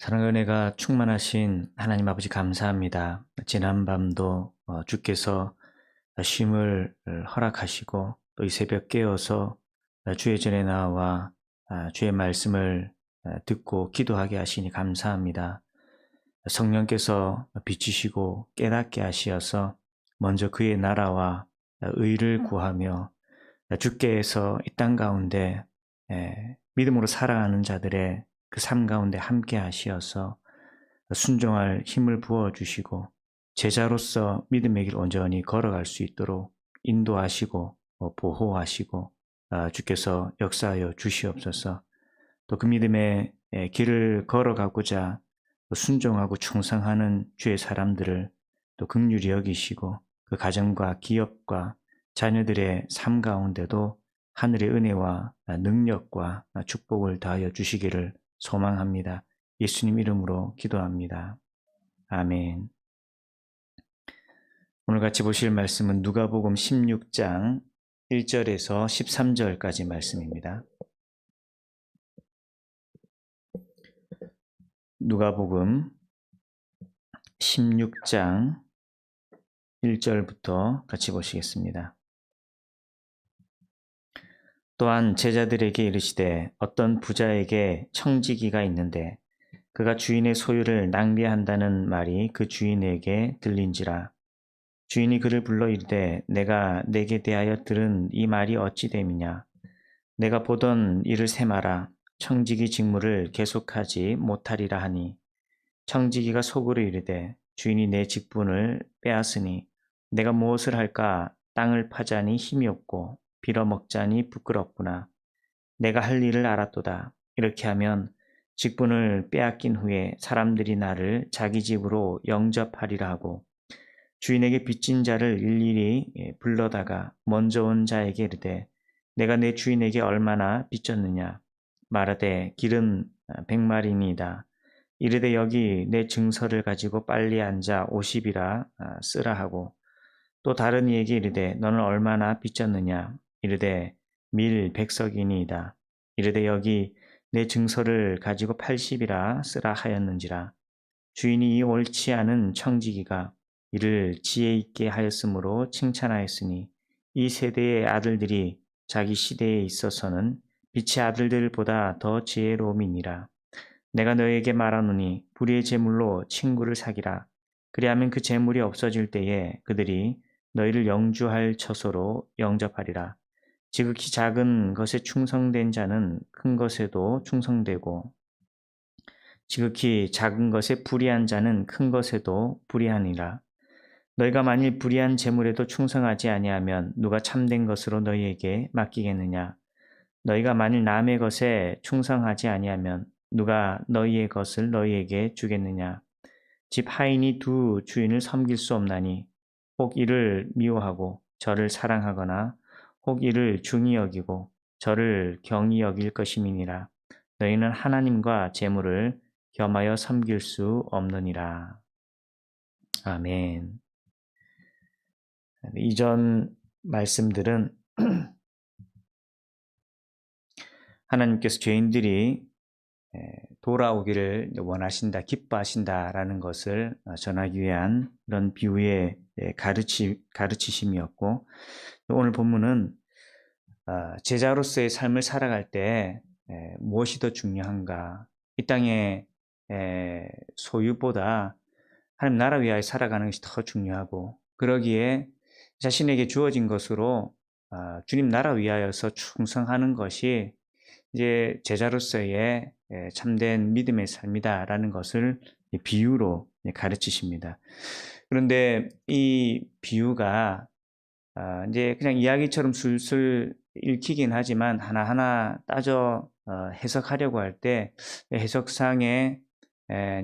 사랑의 은혜가 충만하신 하나님 아버지 감사합니다. 지난 밤도 주께서 쉼을 허락하시고 또 이 새벽 깨어서 주의 전에 나와 주의 말씀을 듣고 기도하게 하시니 감사합니다. 성령께서 비추시고 깨닫게 하시어서 먼저 그의 나라와 의를 구하며 주께서 이 땅 가운데 믿음으로 살아가는 자들의 그 삶 가운데 함께 하시어서 순종할 힘을 부어주시고 제자로서 믿음의 길 온전히 걸어갈 수 있도록 인도하시고 보호하시고 주께서 역사하여 주시옵소서. 또 그 믿음의 길을 걸어가고자 순종하고 충성하는 주의 사람들을 또 긍휼히 여기시고 그 가정과 기업과 자녀들의 삶 가운데도 하늘의 은혜와 능력과 축복을 다하여 주시기를 소망합니다. 예수님 이름으로 기도합니다. 아멘. 오늘 같이 보실 말씀은 누가복음 16장 1절에서 13절까지 말씀입니다. 누가복음 16장 1절부터 같이 보시겠습니다. 또한 제자들에게 이르시되 어떤 부자에게 청지기가 있는데 그가 주인의 소유를 낭비한다는 말이 그 주인에게 들린지라. 주인이 그를 불러 이르되 내가 내게 대하여 들은 이 말이 어찌 됨이냐. 내가 보던 일을 세마라. 청지기 직무를 계속하지 못하리라 하니 청지기가 속으로 이르되 주인이 내 직분을 빼앗으니 내가 무엇을 할까. 땅을 파자니 힘이 없고 빌어먹자니 부끄럽구나. 내가 할 일을 알았도다. 이렇게 하면 직분을 빼앗긴 후에 사람들이 나를 자기 집으로 영접하리라 하고 주인에게 빚진 자를 일일이 불러다가 먼저 온 자에게 이르되 내가 내 주인에게 얼마나 빚졌느냐. 말하되 길은 100마리니이다. 이르되 여기 내 증서를 가지고 빨리 앉아 50이라 쓰라 하고 또 다른 이에게 이르되 너는 얼마나 빚졌느냐. 이르되 밀 100석이니이다. 이르되 여기 내 증서를 가지고 80이라 쓰라 하였는지라. 주인이 이 옳지 않은 청지기가 이를 지혜 있게 하였으므로 칭찬하였으니 이 세대의 아들들이 자기 시대에 있어서는 빛의 아들들보다 더 지혜로움이니라. 내가 너에게 말하노니 불의의 재물로 친구를 사기라. 그리하면 그 재물이 없어질 때에 그들이 너희를 영주할 처소로 영접하리라. 지극히 작은 것에 충성된 자는 큰 것에도 충성되고 지극히 작은 것에 불의한 자는 큰 것에도 불의하니라. 너희가 만일 불의한 재물에도 충성하지 아니하면 누가 참된 것으로 너희에게 맡기겠느냐. 너희가 만일 남의 것에 충성하지 아니하면 누가 너희의 것을 너희에게 주겠느냐. 집 하인이 두 주인을 섬길 수 없나니 혹 이를 미워하고 저를 사랑하거나 혹 이를 중히 여기고 저를 경히 여길 것임이니라. 너희는 하나님과 재물을 겸하여 섬길 수 없느니라. 아멘. 이전 말씀들은 하나님께서 죄인들이 돌아오기를 원하신다, 기뻐하신다라는 것을 전하기 위한 그런 비유의 가르치심이었고, 오늘 본문은 제자로서의 삶을 살아갈 때 무엇이 더 중요한가? 이 땅의 소유보다 하나님 나라 위하여 살아가는 것이 더 중요하고, 그러기에 자신에게 주어진 것으로 주님 나라 위하여서 충성하는 것이 이제 제자로서의 참된 믿음의 삶이다라는 것을 비유로 가르치십니다. 그런데 이 비유가 이제 그냥 이야기처럼 술술 읽히긴 하지만 하나하나 따져 해석하려고 할 때 해석상의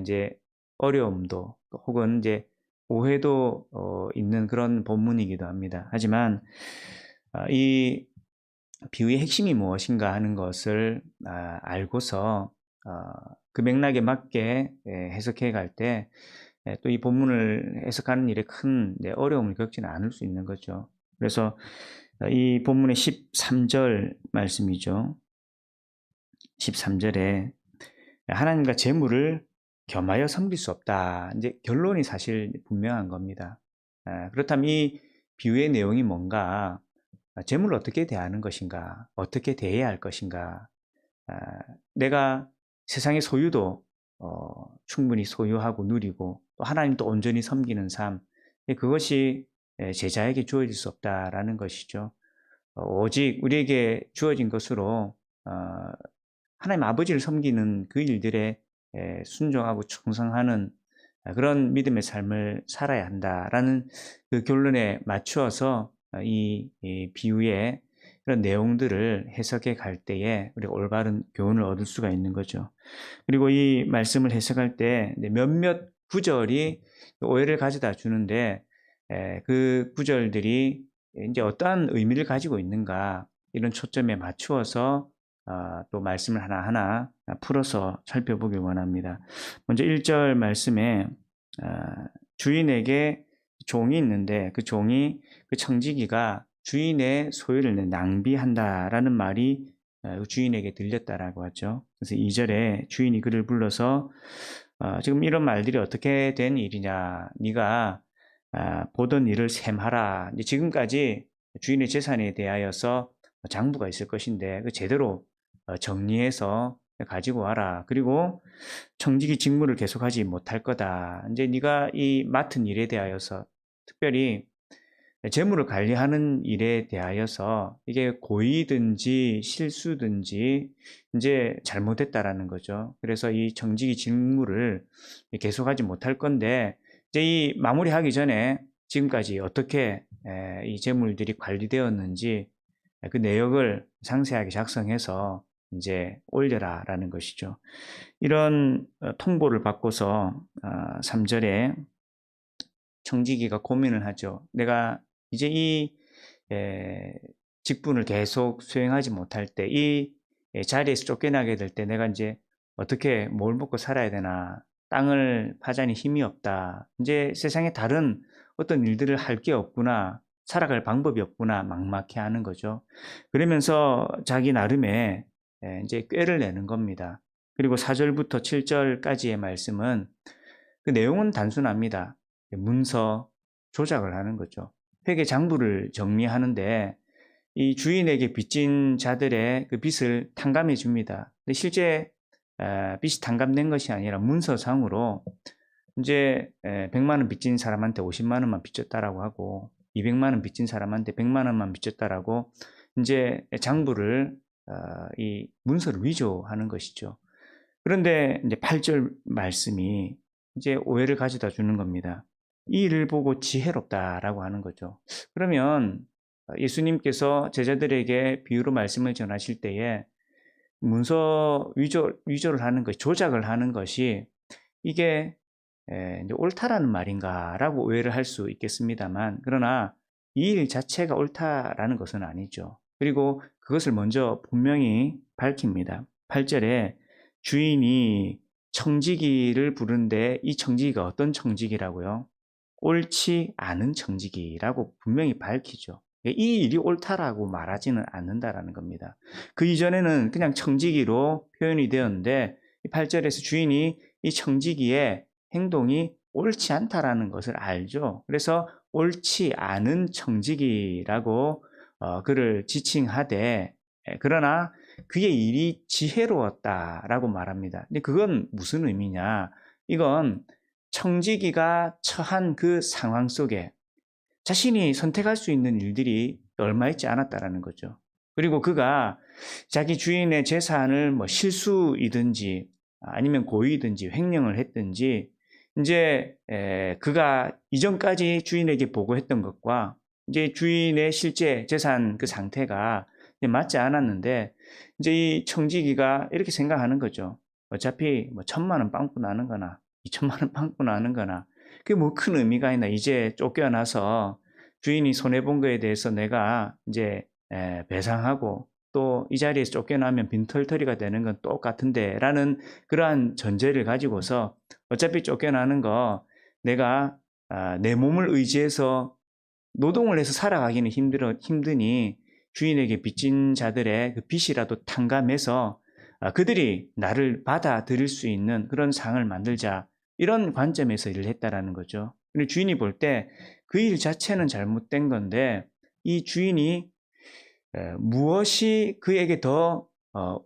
이제 어려움도 혹은 이제 오해도 있는 그런 본문이기도 합니다. 하지만 이 비유의 핵심이 무엇인가 하는 것을 알고서 그 맥락에 맞게 해석해 갈 때 또 이 본문을 해석하는 일에 큰 어려움을 겪지는 않을 수 있는 거죠. 그래서 이 본문의 13절 말씀이죠. 13절에 하나님과 재물을 겸하여 섬길 수 없다. 이제 결론이 사실 분명한 겁니다. 그렇다면 이 비유의 내용이 뭔가, 재물을 어떻게 대하는 것인가, 어떻게 대해야 할 것인가, 내가 세상의 소유도 충분히 소유하고 누리고 또 하나님도 온전히 섬기는 삶, 그것이 제자에게 주어질 수 없다라는 것이죠. 오직 우리에게 주어진 것으로 하나님 아버지를 섬기는 그 일들에 순종하고 충성하는 그런 믿음의 삶을 살아야 한다라는 그 결론에 맞추어서 이 비유의 그런 내용들을 해석해 갈 때에 우리가 올바른 교훈을 얻을 수가 있는 거죠. 그리고 이 말씀을 해석할 때 몇몇 구절이 오해를 가져다 주는데, 그 구절들이 이제 어떠한 의미를 가지고 있는가, 이런 초점에 맞추어서 또 말씀을 하나하나 풀어서 살펴보길 원합니다. 먼저 1절 말씀에 주인에게 종이 있는데 그 종이, 그 청지기가 주인의 소유를 낭비한다라는 말이 주인에게 들렸다라고 하죠. 그래서 2절에 주인이 그를 불러서 지금 이런 말들이 어떻게 된 일이냐, 네가 보던 일을 셈하라. 이제 지금까지 주인의 재산에 대하여서 장부가 있을 것인데 그 제대로 정리해서 가지고 와라. 그리고 청지기 직무를 계속하지 못할 거다. 이제 네가 이 맡은 일에 대하여서, 특별히 재물을 관리하는 일에 대하여서 이게 고의든지 실수든지 이제 잘못했다라는 거죠. 그래서 이 청지기 직무를 계속하지 못할 건데, 이제 이 마무리하기 전에 지금까지 어떻게 이 재물들이 관리되었는지 그 내역을 상세하게 작성해서 이제 올려라라는 것이죠. 이런 통보를 받고서 3절에 청지기가 고민을 하죠. 내가 이제 이 직분을 계속 수행하지 못할 때, 이 자리에서 쫓겨나게 될 때 내가 이제 어떻게 뭘 먹고 살아야 되나, 땅을 파자니 힘이 없다, 이제 세상에 다른 어떤 일들을 할 게 없구나, 살아갈 방법이 없구나 막막해하는 거죠. 그러면서 자기 나름의 이제 꾀를 내는 겁니다. 그리고 4절부터 7절까지의 말씀은 그 내용은 단순합니다. 문서 조작을 하는 거죠. 회계 장부를 정리하는데 이 주인에게 빚진 자들의 그 빚을 탕감해 줍니다. 근데 실제 빚이 탕감된 것이 아니라 문서상으로 이제 100만 원 빚진 사람한테 50만 원만 빚졌다라고 하고, 200만 원 빚진 사람한테 100만 원만 빚졌다라고 이제 장부를 이 문서를 위조하는 것이죠. 그런데 이제 8절 말씀이 이제 오해를 가져다 주는 겁니다. 이 일을 보고 지혜롭다라고 하는 거죠. 그러면 예수님께서 제자들에게 비유로 말씀을 전하실 때에 문서 위조를 하는 것, 조작을 하는 것이 이게 이제 옳다라는 말인가라고 오해를 할 수 있겠습니다만, 그러나 이 일 자체가 옳다라는 것은 아니죠. 그리고 그것을 먼저 분명히 밝힙니다. 8절에 주인이 청지기를 부르는데 이 청지기가 어떤 청지기라고요? 옳지 않은 청지기라고 분명히 밝히죠. 이 일이 옳다라고 말하지는 않는다라는 겁니다. 그 이전에는 그냥 청지기로 표현이 되었는데 8절에서 주인이 이 청지기의 행동이 옳지 않다라는 것을 알죠. 그래서 옳지 않은 청지기라고 그를 지칭하되, 그러나 그의 일이 지혜로웠다라고 말합니다. 근데 그건 무슨 의미냐? 이건 청지기가 처한 그 상황 속에 자신이 선택할 수 있는 일들이 얼마 있지 않았다라는 거죠. 그리고 그가 자기 주인의 재산을 뭐 실수이든지 아니면 고의든지 횡령을 했든지, 이제 그가 이전까지 주인에게 보고했던 것과 이제 주인의 실제 재산 그 상태가 맞지 않았는데, 이제 이 청지기가 이렇게 생각하는 거죠. 어차피 뭐 1,000만 원 빵꾸 나는 거나 2,000만 원 빵꾸 나는 거나 그게 뭐 큰 의미가 있나, 이제 쫓겨나서 주인이 손해본 거에 대해서 내가 이제 배상하고 또 이 자리에서 쫓겨나면 빈털터리가 되는 건 똑같은데 라는 그러한 전제를 가지고서 어차피 쫓겨나는 거 내가 내 몸을 의지해서 노동을 해서 살아가기는 힘드니 주인에게 빚진 자들의 그 빚이라도 탕감해서 그들이 나를 받아들일 수 있는 그런 상을 만들자, 이런 관점에서 일을 했다라는 거죠. 그리고 주인이 볼 때 그 일 자체는 잘못된 건데 이 주인이 무엇이 그에게 더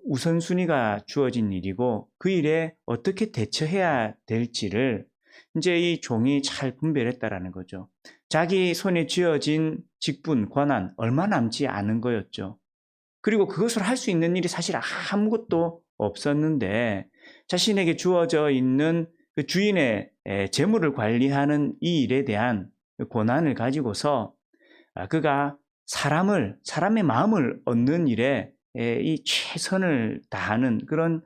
우선순위가 주어진 일이고 그 일에 어떻게 대처해야 될지를 이제 이 종이 잘 분별했다라는 거죠. 자기 손에 쥐어진 직분, 권한 얼마 남지 않은 거였죠. 그리고 그것을 할 수 있는 일이 사실 아무것도 없었는데 자신에게 주어져 있는 그 주인의 재물을 관리하는 이 일에 대한 권한을 가지고서 그가 사람의 마음을 얻는 일에 이 최선을 다하는 그런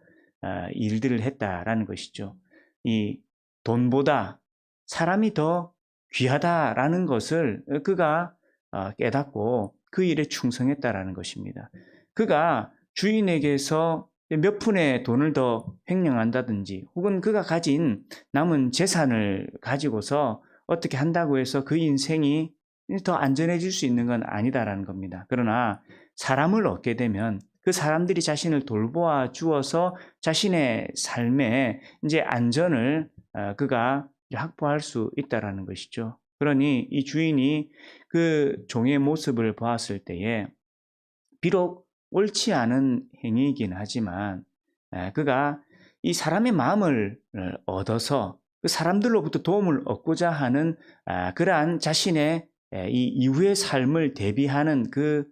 일들을 했다라는 것이죠. 이 돈보다 사람이 더 귀하다라는 것을 그가 깨닫고 그 일에 충성했다라는 것입니다. 그가 주인에게서 몇 푼의 돈을 더 횡령한다든지 혹은 그가 가진 남은 재산을 가지고서 어떻게 한다고 해서 그 인생이 더 안전해질 수 있는 건 아니다라는 겁니다. 그러나 사람을 얻게 되면 그 사람들이 자신을 돌보아 주어서 자신의 삶에 이제 안전을 그가 확보할 수 있다라는 것이죠. 그러니 이 주인이 그 종의 모습을 보았을 때에 비록 옳지 않은 행위이긴 하지만 그가 이 사람의 마음을 얻어서 그 사람들로부터 도움을 얻고자 하는 그러한 자신의 이 이후의 삶을 대비하는 그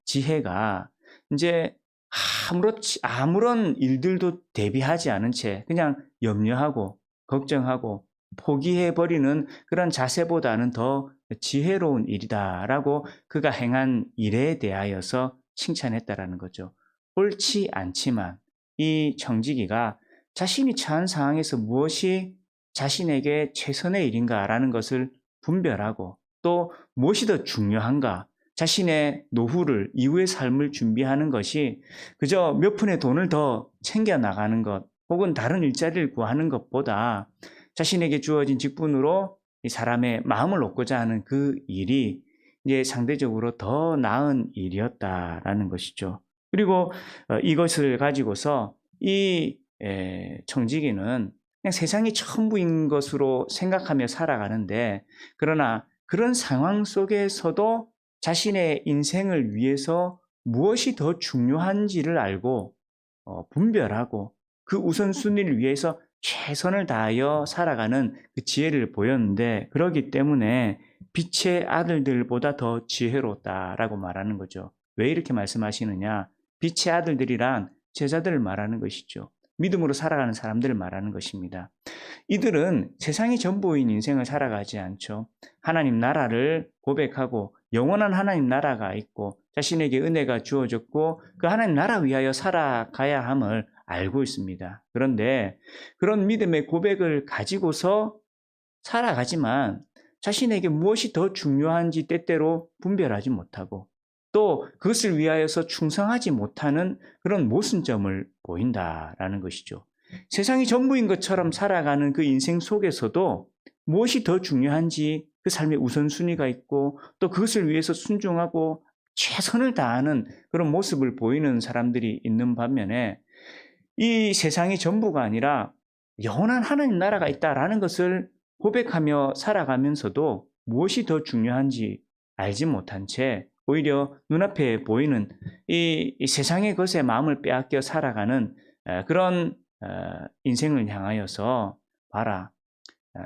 지혜가 이제 아무런 일들도 대비하지 않은 채 그냥 염려하고 걱정하고 포기해버리는 그런 자세보다는 더 지혜로운 일이다라고 그가 행한 일에 대하여서 칭찬했다라는 거죠. 옳지 않지만 이 청지기가 자신이 처한 상황에서 무엇이 자신에게 최선의 일인가라는 것을 분별하고 또 무엇이 더 중요한가, 자신의 노후를, 이후의 삶을 준비하는 것이 그저 몇 푼의 돈을 더 챙겨나가는 것 혹은 다른 일자리를 구하는 것보다 자신에게 주어진 직분으로 이 사람의 마음을 얻고자 하는 그 일이 이제 상대적으로 더 나은 일이었다라는 것이죠. 그리고 이것을 가지고서 이 청지기는 그냥 세상이 전부인 것으로 생각하며 살아가는데 그러나 그런 상황 속에서도 자신의 인생을 위해서 무엇이 더 중요한지를 알고 분별하고 그 우선순위를 위해서 최선을 다하여 살아가는 그 지혜를 보였는데 그러기 때문에 빛의 아들들보다 더 지혜롭다라고 말하는 거죠. 왜 이렇게 말씀하시느냐? 빛의 아들들이란 제자들을 말하는 것이죠. 믿음으로 살아가는 사람들을 말하는 것입니다. 이들은 세상이 전부인 인생을 살아가지 않죠. 하나님 나라를 고백하고 영원한 하나님 나라가 있고 자신에게 은혜가 주어졌고 그 하나님 나라 위하여 살아가야 함을 알고 있습니다. 그런데 그런 믿음의 고백을 가지고서 살아가지만 자신에게 무엇이 더 중요한지 때때로 분별하지 못하고 또 그것을 위하여서 충성하지 못하는 그런 모순점을 보인다라는 것이죠. 세상이 전부인 것처럼 살아가는 그 인생 속에서도 무엇이 더 중요한지 그 삶의 우선순위가 있고 또 그것을 위해서 순종하고 최선을 다하는 그런 모습을 보이는 사람들이 있는 반면에 이 세상이 전부가 아니라 영원한 하나님 나라가 있다라는 것을 고백하며 살아가면서도 무엇이 더 중요한지 알지 못한 채 오히려 눈앞에 보이는 이 세상의 것에 마음을 빼앗겨 살아가는 그런 인생을 향하여서 봐라.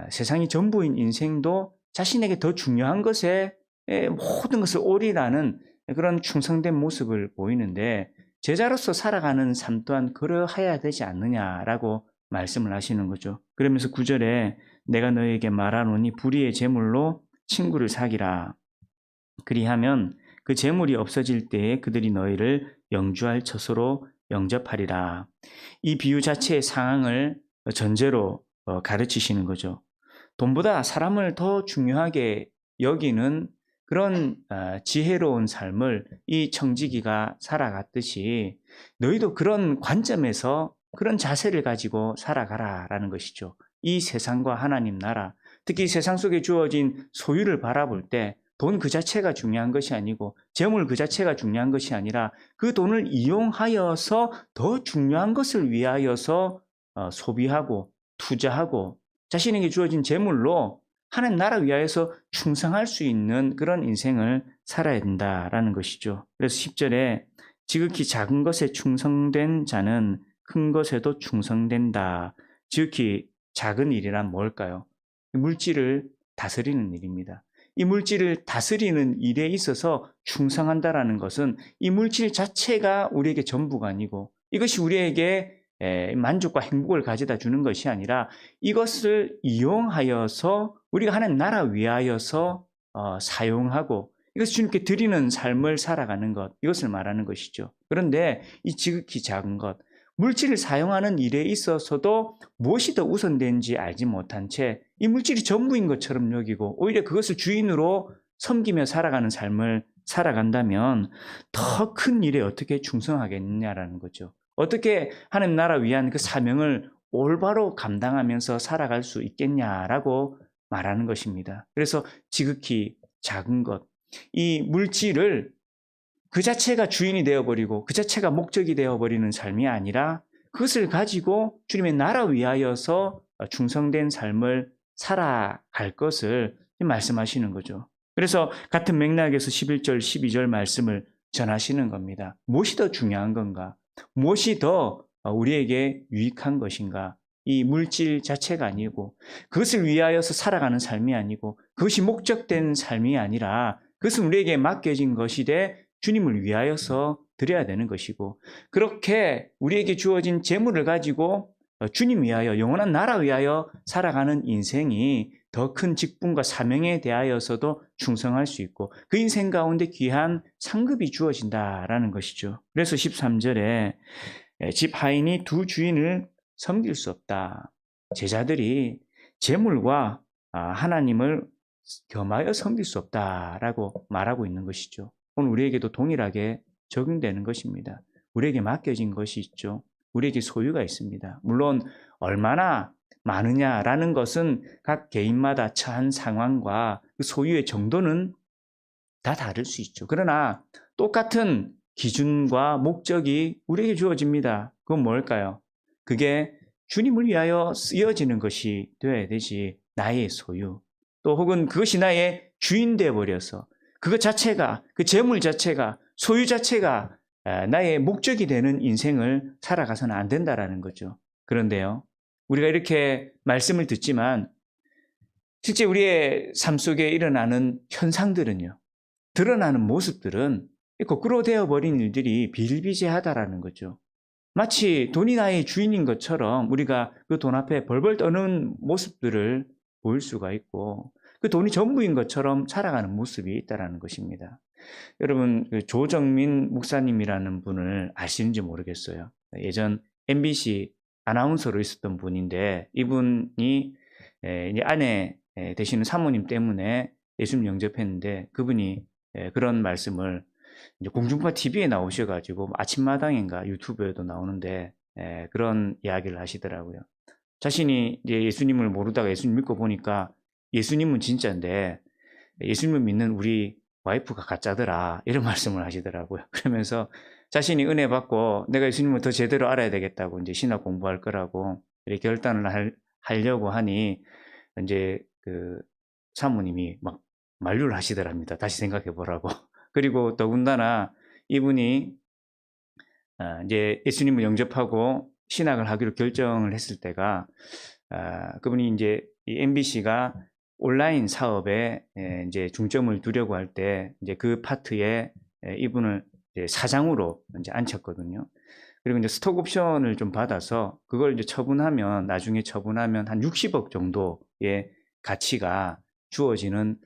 세상이 전부인 인생도 자신에게 더 중요한 것에 모든 것을 올인하는 그런 충성된 모습을 보이는데 제자로서 살아가는 삶 또한 그러해야 되지 않느냐라고 말씀을 하시는 거죠. 그러면서 9절에 내가 너에게 말하노니 불의의 재물로 친구를 사귀라. 그리하면 그 재물이 없어질 때에 그들이 너희를 영주할 처소로 영접하리라. 이 비유 자체의 상황을 전제로 가르치시는 거죠. 돈보다 사람을 더 중요하게 여기는 그런 지혜로운 삶을 이 청지기가 살아갔듯이 너희도 그런 관점에서 그런 자세를 가지고 살아가라라는 것이죠. 이 세상과 하나님 나라, 특히 세상 속에 주어진 소유를 바라볼 때 돈 그 자체가 중요한 것이 아니고 재물 그 자체가 중요한 것이 아니라 그 돈을 이용하여서 더 중요한 것을 위하여서 소비하고 투자하고 자신에게 주어진 재물로 하나님 나라 위하여서 충성할 수 있는 그런 인생을 살아야 된다라는 것이죠. 그래서 10절에 지극히 작은 것에 충성된 자는 큰 것에도 충성된다. 지극히 작은 일이란 뭘까요? 물질을 다스리는 일입니다. 이 물질을 다스리는 일에 있어서 충성한다라는 것은 이 물질 자체가 우리에게 전부가 아니고 이것이 우리에게 만족과 행복을 가져다 주는 것이 아니라 이것을 이용하여서 우리가 하나님 나라 위하여서 사용하고 이것을 주님께 드리는 삶을 살아가는 것, 이것을 말하는 것이죠. 그런데 이 지극히 작은 것, 물질을 사용하는 일에 있어서도 무엇이 더 우선된지 알지 못한 채 이 물질이 전부인 것처럼 여기고 오히려 그것을 주인으로 섬기며 살아가는 삶을 살아간다면 더 큰 일에 어떻게 충성하겠느냐라는 거죠. 어떻게 하나님 나라 위한 그 사명을 올바로 감당하면서 살아갈 수 있겠냐라고 말하는 것입니다. 그래서 지극히 작은 것, 이 물질을 그 자체가 주인이 되어버리고 그 자체가 목적이 되어버리는 삶이 아니라 그것을 가지고 주님의 나라 위하여서 충성된 삶을 살아갈 것을 말씀하시는 거죠. 그래서 같은 맥락에서 11절, 12절 말씀을 전하시는 겁니다. 무엇이 더 중요한 건가? 무엇이 더 우리에게 유익한 것인가? 이 물질 자체가 아니고 그것을 위하여서 살아가는 삶이 아니고 그것이 목적된 삶이 아니라 그것은 우리에게 맡겨진 것이 돼 주님을 위하여서 드려야 되는 것이고 그렇게 우리에게 주어진 재물을 가지고 주님 위하여 영원한 나라 위하여 살아가는 인생이 더 큰 직분과 사명에 대하여서도 충성할 수 있고 그 인생 가운데 귀한 상급이 주어진다라는 것이죠. 그래서 13절에 집 하인이 두 주인을 섬길 수 없다. 제자들이 재물과 하나님을 겸하여 섬길 수 없다라고 말하고 있는 것이죠. 오늘 우리에게도 동일하게 적용되는 것입니다. 우리에게 맡겨진 것이 있죠. 우리에게 소유가 있습니다. 물론 얼마나 많으냐라는 것은 각 개인마다 처한 상황과 그 소유의 정도는 다 다를 수 있죠. 그러나 똑같은 기준과 목적이 우리에게 주어집니다. 그건 뭘까요? 그게 주님을 위하여 쓰여지는 것이 되어야 되지 나의 소유 또 혹은 그것이 나의 주인 되어버려서 그것 자체가 그 재물 자체가 소유 자체가 나의 목적이 되는 인생을 살아가서는 안 된다라는 거죠. 그런데요. 우리가 이렇게 말씀을 듣지만 실제 우리의 삶 속에 일어나는 현상들은요. 드러나는 모습들은 거꾸로 되어버린 일들이 비일비재하다라는 거죠. 마치 돈이 나의 주인인 것처럼 우리가 그 돈 앞에 벌벌 떠는 모습들을 보일 수가 있고 그 돈이 전부인 것처럼 살아가는 모습이 있다는 것입니다. 여러분 그 조정민 목사님이라는 분을 아시는지 모르겠어요. 예전 MBC 아나운서로 있었던 분인데 이분이 이제 아내 되시는 사모님 때문에 예수님 영접했는데 그분이 그런 말씀을 이제 공중파 TV에 나오셔가지고 아침마당인가 유튜브에도 나오는데 그런 이야기를 하시더라고요. 자신이 이제 예수님을 모르다가 예수님 믿고 보니까 예수님은 진짜인데 예수님을 믿는 우리 와이프가 가짜더라 이런 말씀을 하시더라고요. 그러면서 자신이 은혜 받고 내가 예수님을 더 제대로 알아야 되겠다고 이제 신학 공부할 거라고 이렇게 결단을 하려고 하니 이제 그 사모님이 막 만류를 하시더랍니다. 다시 생각해 보라고. 그리고 더군다나 이분이 이제 예수님을 영접하고 신학을 하기로 결정을 했을 때가 그분이 이제 이 MBC가 온라인 사업에 이제 중점을 두려고 할 때 이제 그 파트에 이분을 이제 사장으로 이제 앉혔거든요. 그리고 이제 스톡 옵션을 좀 받아서 그걸 이제 처분하면 나중에 처분하면 한 60억 정도의 가치가 주어지는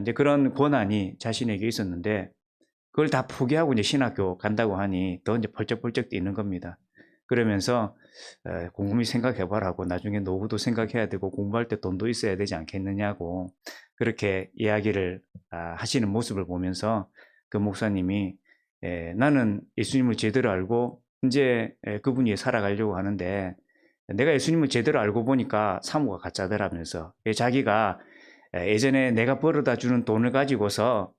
이제 그런 권한이 자신에게 있었는데 그걸 다 포기하고 이제 신학교 간다고 하니 더 이제 벌쩍벌쩍 뛰는 겁니다. 그러면서 곰곰이 생각해보라고 나중에 노후도 생각해야 되고 공부할 때 돈도 있어야 되지 않겠느냐고 그렇게 이야기를 하시는 모습을 보면서 그 목사님이 나는 예수님을 제대로 알고 이제 그분이 살아가려고 하는데 내가 예수님을 제대로 알고 보니까 사모가 가짜더라면서 자기가 예전에 내가 벌어다 주는 돈을 가지고서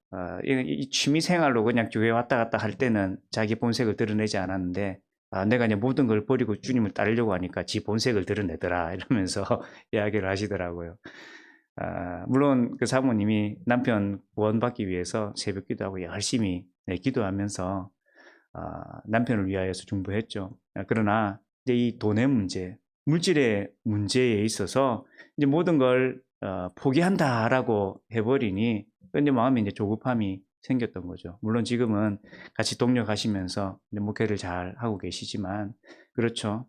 이 취미 생활로 그냥 교회 왔다 갔다 할 때는 자기 본색을 드러내지 않았는데 내가 이제 모든 걸 버리고 주님을 따르려고 하니까 지 본색을 드러내더라 이러면서 이야기를 하시더라고요. 물론 그 사모님이 남편 구원받기 위해서 새벽 기도하고 열심히 기도하면서 남편을 위하여서 중보했죠. 그러나 이제 이 돈의 문제, 물질의 문제에 있어서 이제 모든 걸 포기한다라고 해버리니 이제 마음에 이제 조급함이 생겼던 거죠. 물론 지금은 같이 동력하시면서 목회를 잘 하고 계시지만 그렇죠.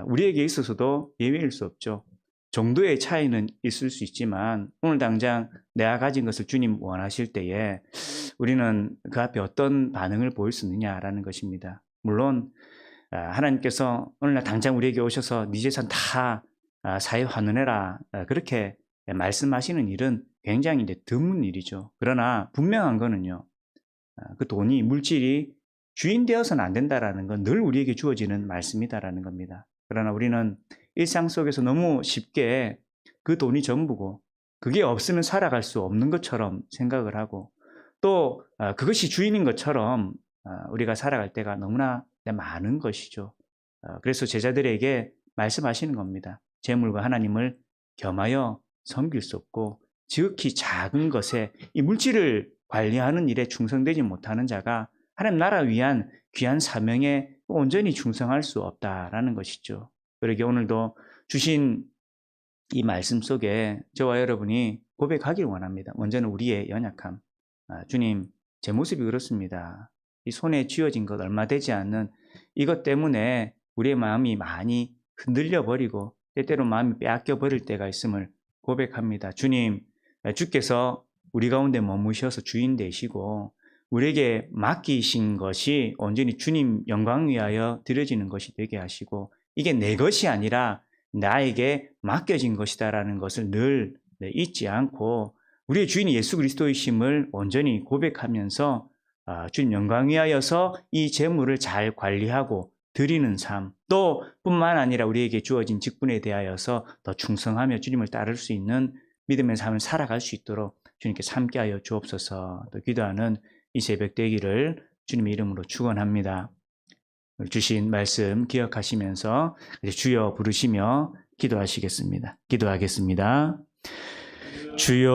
우리에게 있어서도 예외일 수 없죠. 정도의 차이는 있을 수 있지만 오늘 당장 내가 가진 것을 주님 원하실 때에 우리는 그 앞에 어떤 반응을 보일 수 있느냐라는 것입니다. 물론 하나님께서 오늘날 당장 우리에게 오셔서 네 재산 다 사회 환원해라 그렇게 말씀하시는 일은 굉장히 이제 드문 일이죠. 그러나 분명한 거는요. 그 돈이 물질이 주인 되어서는 안 된다라는 건 늘 우리에게 주어지는 말씀이다라는 겁니다. 그러나 우리는 일상 속에서 너무 쉽게 그 돈이 전부고 그게 없으면 살아갈 수 없는 것처럼 생각을 하고 또 그것이 주인인 것처럼 우리가 살아갈 때가 너무나 많은 것이죠. 그래서 제자들에게 말씀하시는 겁니다. 재물과 하나님을 겸하여 섬길 수 없고 지극히 작은 것에 이 물질을 관리하는 일에 충성되지 못하는 자가 하나님 나라 위한 귀한 사명에 온전히 충성할 수 없다라는 것이죠. 그러기에 오늘도 주신 이 말씀 속에 저와 여러분이 고백하기를 원합니다. 먼저는 우리의 연약함. 주님, 제 모습이 그렇습니다. 이 손에 쥐어진 것 얼마 되지 않는 이것 때문에 우리의 마음이 많이 흔들려 버리고 때때로 마음이 빼앗겨 버릴 때가 있음을 고백합니다. 주님, 주께서 우리 가운데 머무셔서 주인 되시고 우리에게 맡기신 것이 온전히 주님 영광 위하여 드려지는 것이 되게 하시고 이게 내 것이 아니라 나에게 맡겨진 것이다라는 것을 늘 잊지 않고 우리의 주인이 예수 그리스도이심을 온전히 고백하면서 주님 영광 위하여서 이 재물을 잘 관리하고 드리는 삶, 또 뿐만 아니라 우리에게 주어진 직분에 대하여서 더 충성하며 주님을 따를 수 있는 믿음의 삶을 살아갈 수 있도록 주님께 함께하여 주옵소서. 또 기도하는 이 새벽 되기를 주님의 이름으로 축원합니다. 주신 말씀 기억하시면서 주여 부르시며 기도하시겠습니다. 기도하겠습니다. 주여